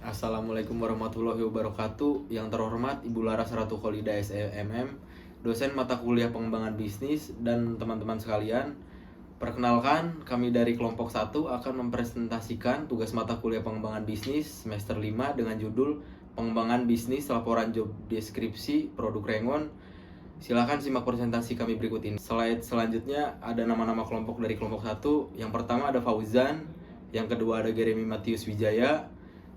Assalamualaikum warahmatullahi wabarakatuh. Yang terhormat Ibu Laras Ratu Kholida SMM, dosen mata kuliah pengembangan bisnis, dan teman-teman sekalian. Perkenalkan, kami dari kelompok 1 akan mempresentasikan tugas mata kuliah pengembangan bisnis semester 5 dengan judul Pengembangan Bisnis Laporan Job Deskripsi Produk Rengon. Silahkan simak presentasi kami berikut ini. Slide selanjutnya ada nama-nama kelompok dari kelompok 1. Yang pertama ada Fauzan, yang kedua ada Jeremy Matius Wijaya,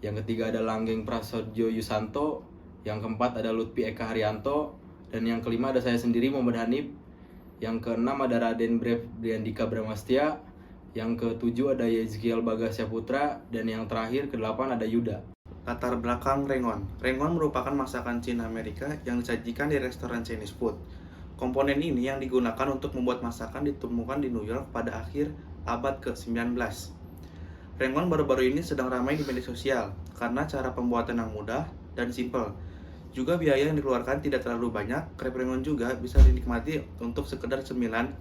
yang ketiga ada Langgeng Prasojo Yusanto, yang keempat ada Lutfi Eka Haryanto, dan yang kelima ada saya sendiri Muhammad Hanif, yang keenam ada Raden Briandika Bramastia, yang ketujuh ada Yezkiel Bagasya Putra, dan yang terakhir kedelapan ada Yuda. Latar belakang Rengon. Rengon merupakan masakan Cina Amerika yang disajikan di restoran Chinese food. Komponen ini yang digunakan untuk membuat masakan ditemukan di New York pada akhir abad ke-19. Rengon baru-baru ini sedang ramai di media sosial karena cara pembuatan yang mudah dan simpel. Juga biaya yang dikeluarkan tidak terlalu banyak. Krep Rengon juga bisa dinikmati untuk sekedar cemilan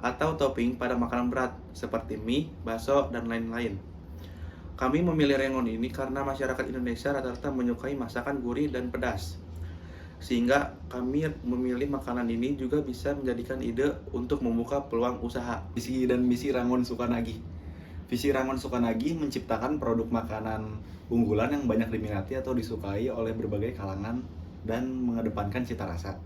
atau topping pada makanan berat seperti mie, bakso, dan lain-lain. Kami memilih Rengon ini karena masyarakat Indonesia rata-rata menyukai masakan gurih dan pedas. Sehingga kami memilih makanan ini juga bisa menjadikan ide untuk membuka peluang usaha. Visi dan misi Rangon Sukanagi. Visi Rangon Sukanagi menciptakan produk makanan unggulan yang banyak diminati atau disukai oleh berbagai kalangan dan mengedepankan cita rasa.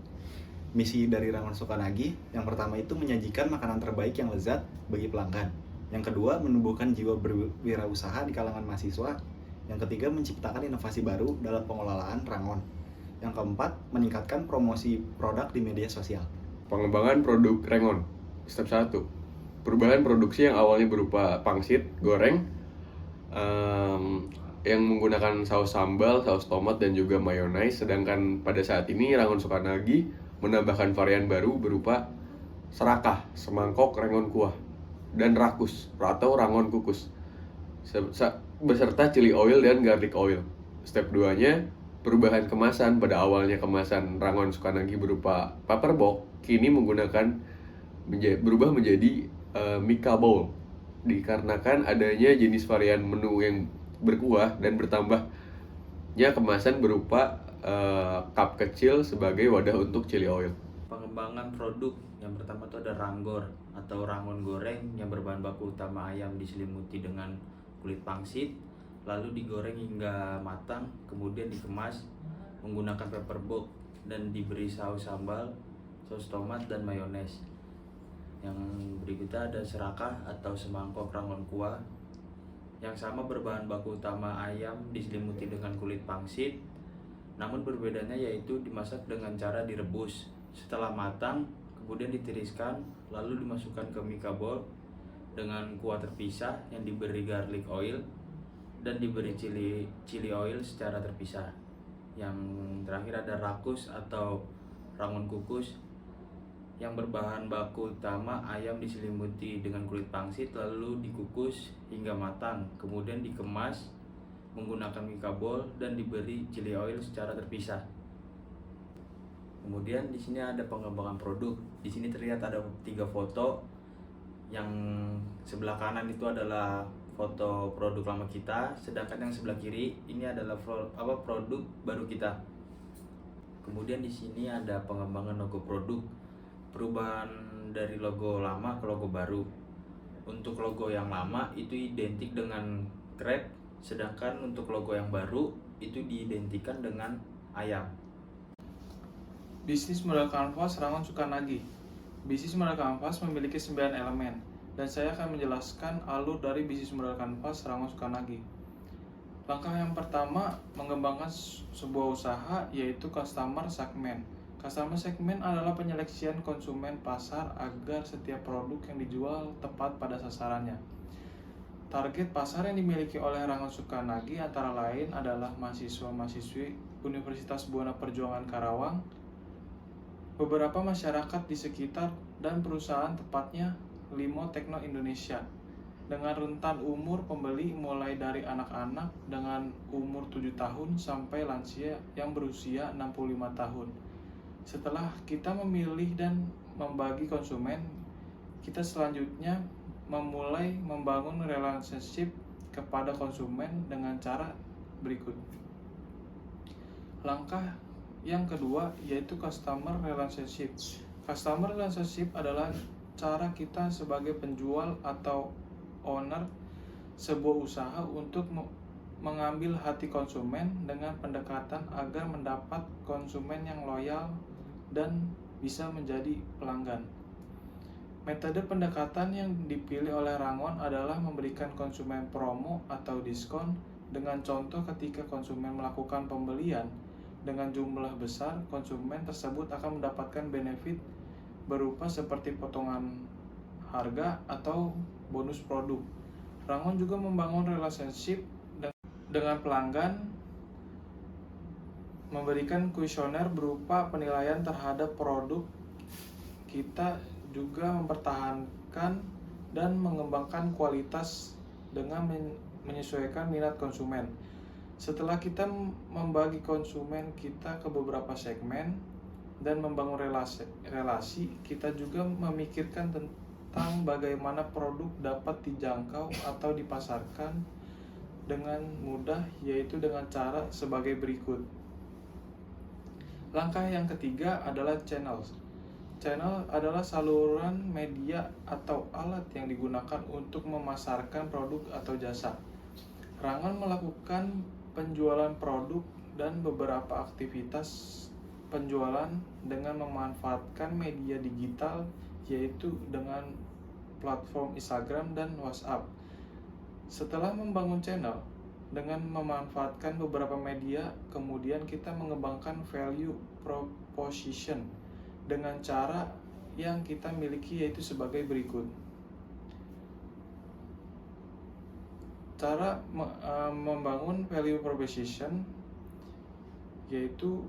Misi dari Rangon Sukanagi yang pertama itu menyajikan makanan terbaik yang lezat bagi pelanggan. Yang kedua, menumbuhkan jiwa berwirausaha di kalangan mahasiswa. Yang ketiga, menciptakan inovasi baru dalam pengelolaan Rangon. Yang keempat, meningkatkan promosi produk di media sosial. Pengembangan produk Rengon. Step 1. Perubahan produksi yang awalnya berupa pangsit, goreng, yang menggunakan saus sambal, saus tomat, dan juga mayonaise. Sedangkan pada saat ini Rangon Sukanagi menambahkan varian baru berupa serakah, semangkok Rengon kuah, dan rakus atau Rangon kukus beserta chili oil dan garlic oil. Step 2-nya, perubahan kemasan. Pada awalnya kemasan Rangon Sukanagi berupa paper box, kini berubah menjadi Mika Bowl, dikarenakan adanya jenis varian menu yang berkuah dan bertambahnya kemasan berupa cup kecil sebagai wadah untuk chili oil. Pengembangan produk yang pertama itu ada ranggor atau rangon goreng yang berbahan baku utama ayam diselimuti dengan kulit pangsit, lalu digoreng hingga matang, kemudian dikemas menggunakan paper box dan diberi saus sambal, saus tomat, dan mayones. Yang berikutnya ada serakah atau semangkok rangon kuah yang sama berbahan baku utama ayam diselimuti dengan kulit pangsit, namun perbedaannya yaitu dimasak dengan cara direbus. Setelah matang, kemudian ditiriskan, lalu dimasukkan ke Mika bowl dengan kuah terpisah yang diberi garlic oil dan diberi chili oil secara terpisah. Yang terakhir ada rakus atau rangon kukus yang berbahan baku utama ayam diselimuti dengan kulit pangsit lalu dikukus hingga matang, kemudian dikemas menggunakan Mika bowl dan diberi chili oil secara terpisah. Kemudian di sini ada pengembangan produk. Di sini terlihat ada 3 foto. Yang sebelah kanan itu adalah foto produk lama kita, sedangkan yang sebelah kiri ini adalah produk baru kita. Kemudian di sini ada pengembangan logo produk. Perubahan dari logo lama ke logo baru. Untuk logo yang lama itu identik dengan crab, sedangkan untuk logo yang baru itu diidentikan dengan ayam. Bisnis model kanvas Rangon Sukanagi. Bisnis model kanvas memiliki 9 elemen, dan saya akan menjelaskan alur dari bisnis model kanvas Rangon Sukanagi. Langkah yang pertama, mengembangkan sebuah usaha, yaitu customer segment. Customer segment adalah penyeleksian konsumen pasar agar setiap produk yang dijual tepat pada sasarannya. Target pasar yang dimiliki oleh Rangon Sukanagi antara lain adalah mahasiswa-mahasiswi Universitas Buana Perjuangan Karawang, beberapa masyarakat di sekitar, dan perusahaan tepatnya Limo Tekno Indonesia, dengan rentan umur pembeli mulai dari anak-anak dengan umur 7 tahun sampai lansia yang berusia 65 tahun. Setelah kita memilih dan membagi konsumen, kita selanjutnya memulai membangun relationship kepada konsumen dengan cara berikut. Langkah yang kedua yaitu customer relationship. Customer relationship adalah cara kita sebagai penjual atau owner sebuah usaha untuk mengambil hati konsumen dengan pendekatan agar mendapat konsumen yang loyal dan bisa menjadi pelanggan. Metode pendekatan yang dipilih oleh Rangon adalah memberikan konsumen promo atau diskon, dengan contoh ketika konsumen melakukan pembelian dengan jumlah besar, konsumen tersebut akan mendapatkan benefit berupa seperti potongan harga atau bonus produk. Rangon juga membangun relationship dengan pelanggan, memberikan kuesioner berupa penilaian terhadap produk. Kita juga mempertahankan dan mengembangkan kualitas dengan menyesuaikan minat konsumen. Setelah kita membagi konsumen kita ke beberapa segmen dan membangun relasi, kita juga memikirkan tentang bagaimana produk dapat dijangkau atau dipasarkan dengan mudah, yaitu dengan cara sebagai berikut. Langkah yang ketiga adalah channel. Channel adalah saluran media atau alat yang digunakan untuk memasarkan produk atau jasa. Rangon melakukan penjualan produk dan beberapa aktivitas penjualan dengan memanfaatkan media digital, yaitu dengan platform Instagram dan WhatsApp. Setelah membangun channel dengan memanfaatkan beberapa media, kemudian kita mengembangkan value proposition dengan cara yang kita miliki, yaitu sebagai berikut. Cara membangun value proposition yaitu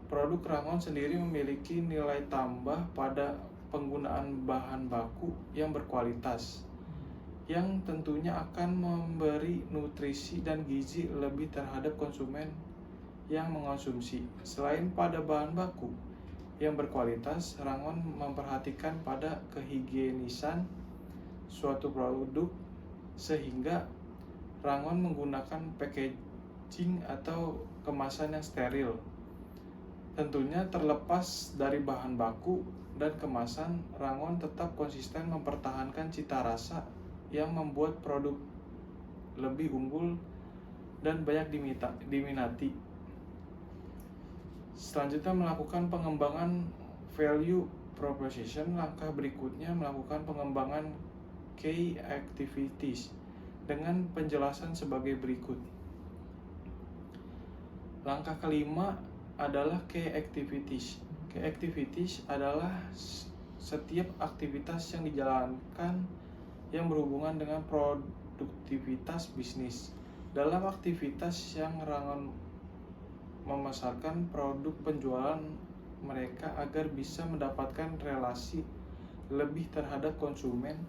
produk Rangon sendiri memiliki nilai tambah pada penggunaan bahan baku yang berkualitas, yang tentunya akan memberi nutrisi dan gizi lebih terhadap konsumen yang mengonsumsi. Selain pada bahan baku yang berkualitas, Rangon memperhatikan pada kehigienisan suatu produk, sehingga Rangon menggunakan packaging atau kemasan yang steril. Tentunya terlepas dari bahan baku dan kemasan, Rangon tetap konsisten mempertahankan cita rasa yang membuat produk lebih unggul dan banyak diminati. Selanjutnya melakukan pengembangan value proposition. Langkah berikutnya melakukan pengembangan key activities dengan penjelasan sebagai berikut. Langkah kelima adalah key activities. Key activities adalah setiap aktivitas yang dijalankan yang berhubungan dengan produktivitas bisnis. Dalam aktivitas yang Rangon memasarkan produk penjualan mereka agar bisa mendapatkan relasi lebih terhadap konsumen,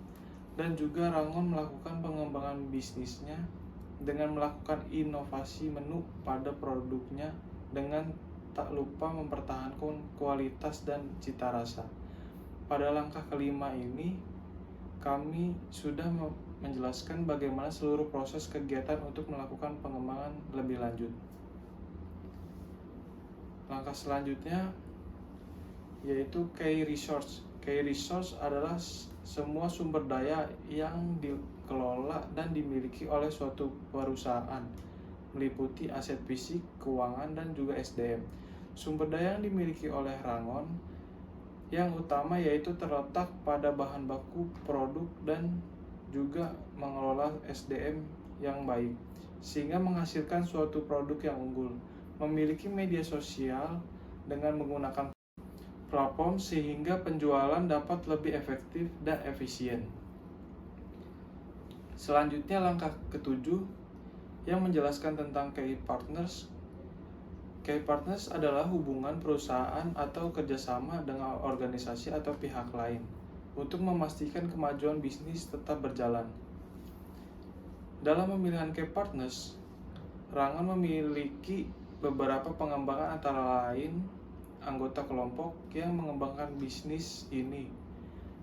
dan juga Rangon melakukan pengembangan bisnisnya dengan melakukan inovasi menu pada produknya, dengan tak lupa mempertahankan kualitas dan cita rasa. Pada langkah kelima ini, kami sudah menjelaskan bagaimana seluruh proses kegiatan untuk melakukan pengembangan lebih lanjut. Langkah selanjutnya yaitu key resource. Key resource adalah semua sumber daya yang dikelola dan dimiliki oleh suatu perusahaan, meliputi aset fisik, keuangan, dan juga SDM. Sumber daya yang dimiliki oleh Rangon yang utama yaitu terletak pada bahan baku produk dan juga mengelola SDM yang baik, sehingga menghasilkan suatu produk yang unggul. Memiliki media sosial dengan menggunakan platform sehingga penjualan dapat lebih efektif dan efisien. Selanjutnya langkah ketujuh yang menjelaskan tentang key partners. Key partners adalah hubungan perusahaan atau kerjasama dengan organisasi atau pihak lain untuk memastikan kemajuan bisnis tetap berjalan. Dalam pemilihan key partners, Rangon memiliki beberapa pengembangan, antara lain anggota kelompok yang mengembangkan bisnis ini,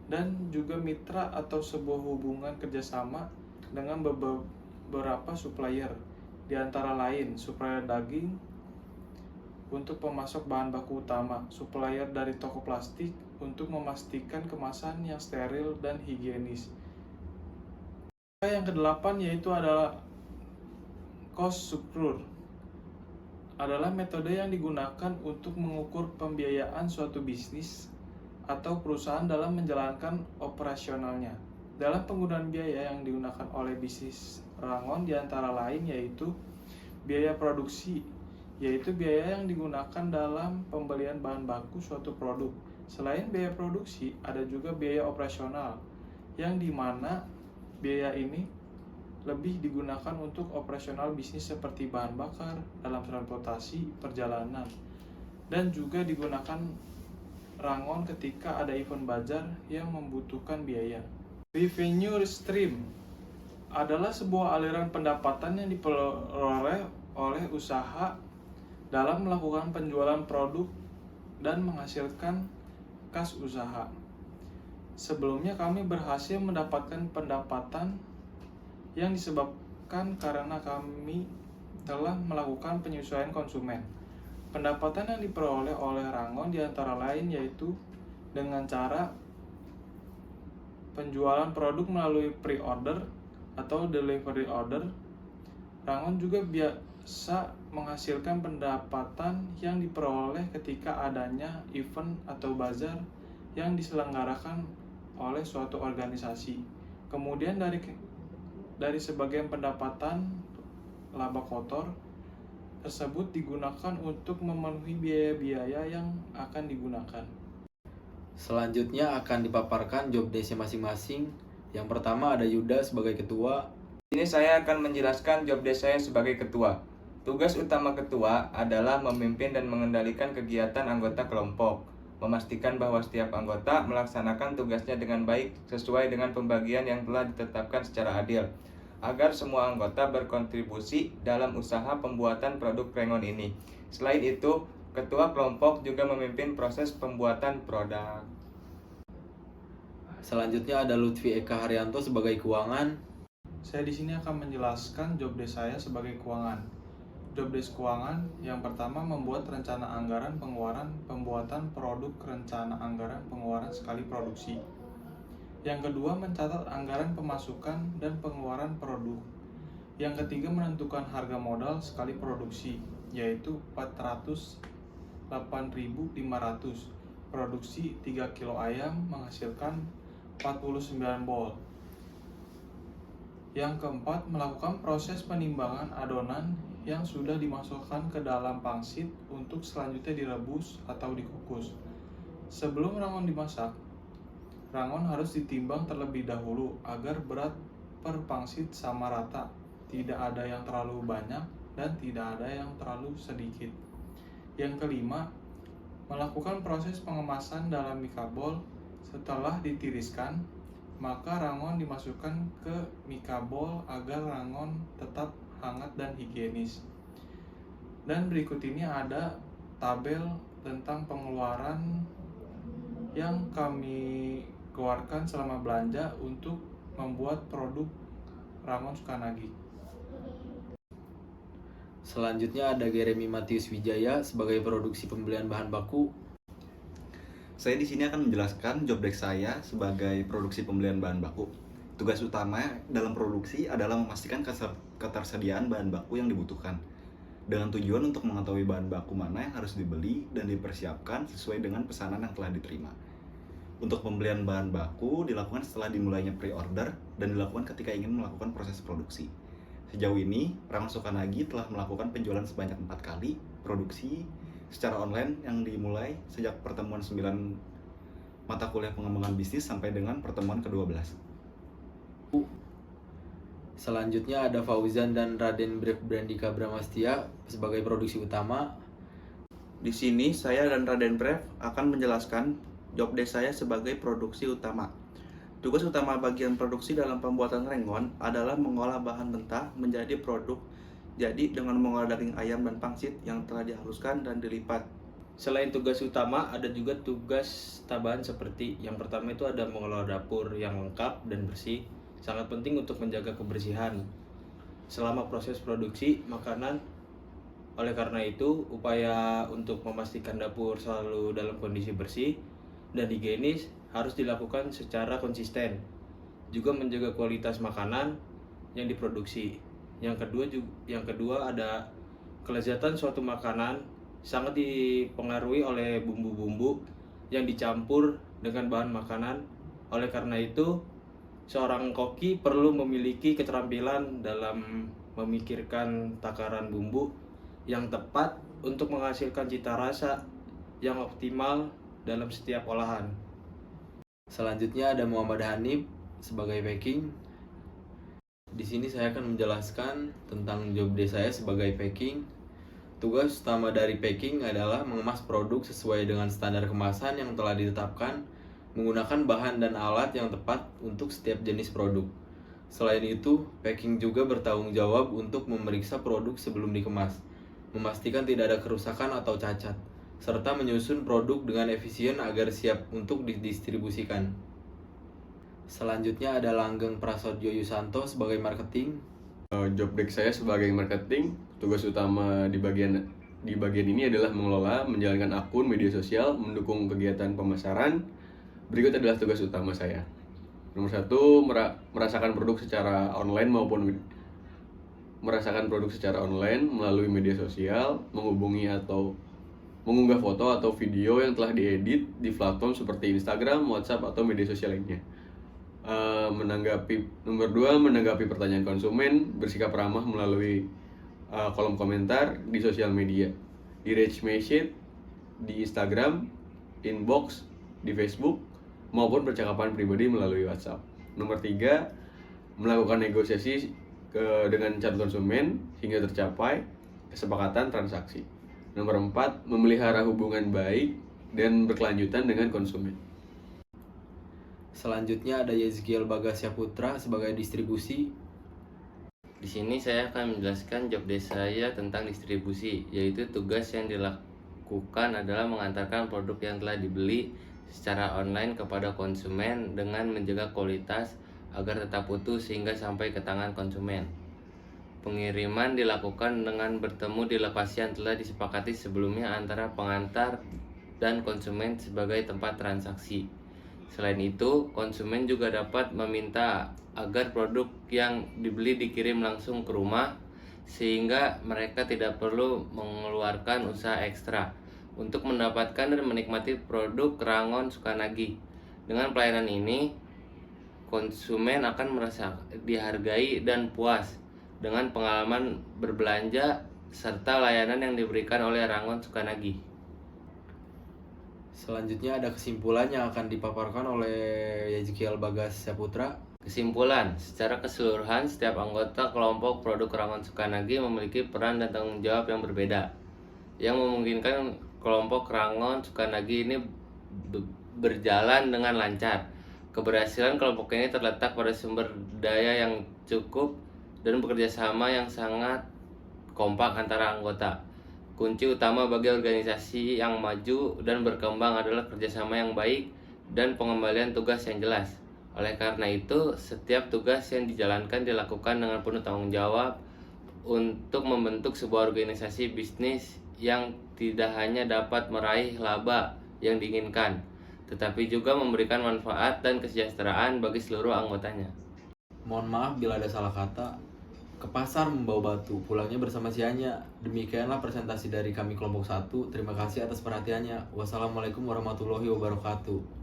dan juga mitra atau sebuah hubungan kerjasama dengan beberapa supplier. di antara lain supplier daging untuk pemasok bahan baku utama, supplier dari toko plastik untuk memastikan kemasan yang steril dan higienis. Yang kedelapan yaitu adalah cost structure, adalah metode yang digunakan untuk mengukur pembiayaan suatu bisnis atau perusahaan dalam menjalankan operasionalnya. Dalam penggunaan biaya yang digunakan oleh bisnis Rangon diantara lain yaitu biaya produksi, yaitu biaya yang digunakan dalam pembelian bahan baku suatu produk. Selain biaya produksi, ada juga biaya operasional, yang dimana biaya ini lebih digunakan untuk operasional bisnis seperti bahan bakar, dalam transportasi, perjalanan, dan juga digunakan Rangon ketika ada event bazar yang membutuhkan biaya. Revenue stream adalah sebuah aliran pendapatan yang diperoleh oleh usaha dalam melakukan penjualan produk dan menghasilkan kas usaha. Sebelumnya kami berhasil mendapatkan pendapatan yang disebabkan karena kami telah melakukan penyesuaian konsumen. Pendapatan yang diperoleh oleh Rangon diantara lain yaitu dengan cara penjualan produk melalui pre-order atau delivery order. Rangon juga biasa menghasilkan pendapatan yang diperoleh ketika adanya event atau bazar yang diselenggarakan oleh suatu organisasi. Kemudian dari sebagian pendapatan laba kotor tersebut digunakan untuk memenuhi biaya-biaya yang akan digunakan. Selanjutnya akan dipaparkan job desk masing-masing. Yang pertama ada Yuda sebagai ketua. Ini saya akan menjelaskan job desk saya sebagai ketua. Tugas utama ketua adalah memimpin dan mengendalikan kegiatan anggota kelompok, memastikan bahwa setiap anggota melaksanakan tugasnya dengan baik sesuai dengan pembagian yang telah ditetapkan secara adil, agar semua anggota berkontribusi dalam usaha pembuatan produk Rangon ini. Selain itu, ketua kelompok juga memimpin proses pembuatan produk. Selanjutnya ada Lutfi Eka Haryanto sebagai keuangan. Saya di sini akan menjelaskan job desk saya sebagai keuangan. Job desk keuangan yang pertama membuat rencana anggaran pengeluaran pembuatan produk, rencana anggaran pengeluaran sekali produksi. Yang kedua mencatat anggaran pemasukan dan pengeluaran produk. Yang ketiga menentukan harga modal sekali produksi, yaitu 408.500. Produksi 3 kilo ayam menghasilkan 49 bol. Yang keempat melakukan proses penimbangan adonan yang sudah dimasukkan ke dalam pangsit untuk selanjutnya direbus atau dikukus. Sebelum rangon dimasak, rangon harus ditimbang terlebih dahulu agar berat per pangsit sama rata, tidak ada yang terlalu banyak dan tidak ada yang terlalu sedikit. Yang kelima, melakukan proses pengemasan dalam mikabol. Setelah ditiriskan, maka rangon dimasukkan ke mikabol agar rangon tetap hangat dan higienis. Dan berikut ini ada tabel tentang pengeluaran yang kami keluarkan selama belanja untuk membuat produk Rangon Sukanagi. Selanjutnya ada Jeremy Matius Wijaya sebagai produksi pembelian bahan baku. Saya di sini akan menjelaskan job desk saya sebagai produksi pembelian bahan baku. Tugas utama dalam produksi adalah memastikan ketersediaan bahan baku yang dibutuhkan, dengan tujuan untuk mengetahui bahan baku mana yang harus dibeli dan dipersiapkan sesuai dengan pesanan yang telah diterima. Untuk pembelian bahan baku dilakukan setelah dimulainya pre-order dan dilakukan ketika ingin melakukan proses produksi. Sejauh ini, Rangon Sukanagi telah melakukan penjualan sebanyak 4 kali produksi secara online yang dimulai sejak pertemuan 9 mata kuliah pengembangan bisnis sampai dengan pertemuan ke-12. Selanjutnya ada Fauzan dan Raden Brandika Bramastia sebagai produksi utama. Di sini saya dan Raden Brev akan menjelaskan job desk saya sebagai produksi utama. Tugas utama bagian produksi dalam pembuatan Rangon adalah mengolah bahan mentah menjadi produk jadi dengan mengolah daging ayam dan pangsit yang telah dihaluskan dan dilipat. Selain tugas utama, ada juga tugas tambahan seperti yang pertama itu ada mengelola dapur yang lengkap dan bersih. Sangat penting untuk menjaga kebersihan. selama proses produksi makanan. Oleh karena itu, upaya untuk memastikan dapur selalu dalam kondisi bersih dan higienis harus dilakukan secara konsisten. Juga menjaga kualitas makanan yang diproduksi. Yang kedua ada kelezatan suatu makanan sangat dipengaruhi oleh bumbu-bumbu yang dicampur dengan bahan makanan. Oleh karena itu, seorang koki perlu memiliki keterampilan dalam memikirkan takaran bumbu yang tepat untuk menghasilkan cita rasa yang optimal dalam setiap olahan. Selanjutnya ada Muhammad Hanif sebagai packing. Di sini saya akan menjelaskan tentang job desk saya sebagai packing. Tugas utama dari packing adalah mengemas produk sesuai dengan standar kemasan yang telah ditetapkan, menggunakan bahan dan alat yang tepat untuk setiap jenis produk. Selain itu, packing juga bertanggung jawab untuk memeriksa produk sebelum dikemas, memastikan tidak ada kerusakan atau cacat, serta menyusun produk dengan efisien agar siap untuk didistribusikan. Selanjutnya ada Langgeng Prasetyo Yusanto sebagai marketing. Job desk saya sebagai marketing, tugas utama di bagian ini adalah mengelola, menjalankan akun media sosial, mendukung kegiatan pemasaran. Berikut adalah tugas utama saya. Nomor 1, merasakan produk secara online melalui media sosial, menghubungi atau mengunggah foto atau video yang telah diedit di platform seperti Instagram, WhatsApp, atau media sosial lainnya. Nomor 2, menanggapi pertanyaan konsumen, bersikap ramah melalui kolom komentar di sosial media, direct message di Instagram, inbox di Facebook, maupun percakapan pribadi melalui WhatsApp. Nomor 3, melakukan negosiasi dengan calon konsumen hingga tercapai kesepakatan transaksi. Nomor 4, memelihara hubungan baik dan berkelanjutan dengan konsumen. Selanjutnya ada Yezkiel Bagasya Putra sebagai distribusi. Di sini saya akan menjelaskan job desk saya tentang distribusi, yaitu tugas yang dilakukan adalah mengantarkan produk yang telah dibeli secara online kepada konsumen dengan menjaga kualitas agar tetap utuh sehingga sampai ke tangan konsumen. Pengiriman dilakukan dengan bertemu di lokasi yang telah disepakati sebelumnya antara pengantar dan konsumen sebagai tempat transaksi. Selain itu, konsumen juga dapat meminta agar produk yang dibeli dikirim langsung ke rumah sehingga mereka tidak perlu mengeluarkan usaha ekstra untuk mendapatkan dan menikmati produk Rangon Sukanagi. Dengan pelayanan ini, konsumen akan merasa dihargai dan puas dengan pengalaman berbelanja serta layanan yang diberikan oleh Rangon Sukanagi. Selanjutnya ada kesimpulan yang akan dipaparkan oleh Yezkiel Bagasya Putra. Kesimpulan, secara keseluruhan setiap anggota kelompok produk Rangon Sukanagi memiliki peran dan tanggung jawab yang berbeda, yang memungkinkan kelompok Rangon Sukanagi ini berjalan dengan lancar. Keberhasilan kelompok ini terletak pada sumber daya yang cukup dan bekerja sama yang sangat kompak antara anggota. Kunci utama bagi organisasi yang maju dan berkembang adalah kerjasama yang baik dan pengembalian tugas yang jelas. Oleh karena itu, setiap tugas yang dijalankan dilakukan dengan penuh tanggung jawab untuk membentuk sebuah organisasi bisnis yang tidak hanya dapat meraih laba yang diinginkan, tetapi juga memberikan manfaat dan kesejahteraan bagi seluruh anggotanya. Mohon maaf bila ada salah kata. Ke pasar membawa batu, pulangnya bersama si Anya. Demikianlah presentasi dari kami kelompok 1. Terima kasih atas perhatiannya. Wassalamualaikum warahmatullahi wabarakatuh.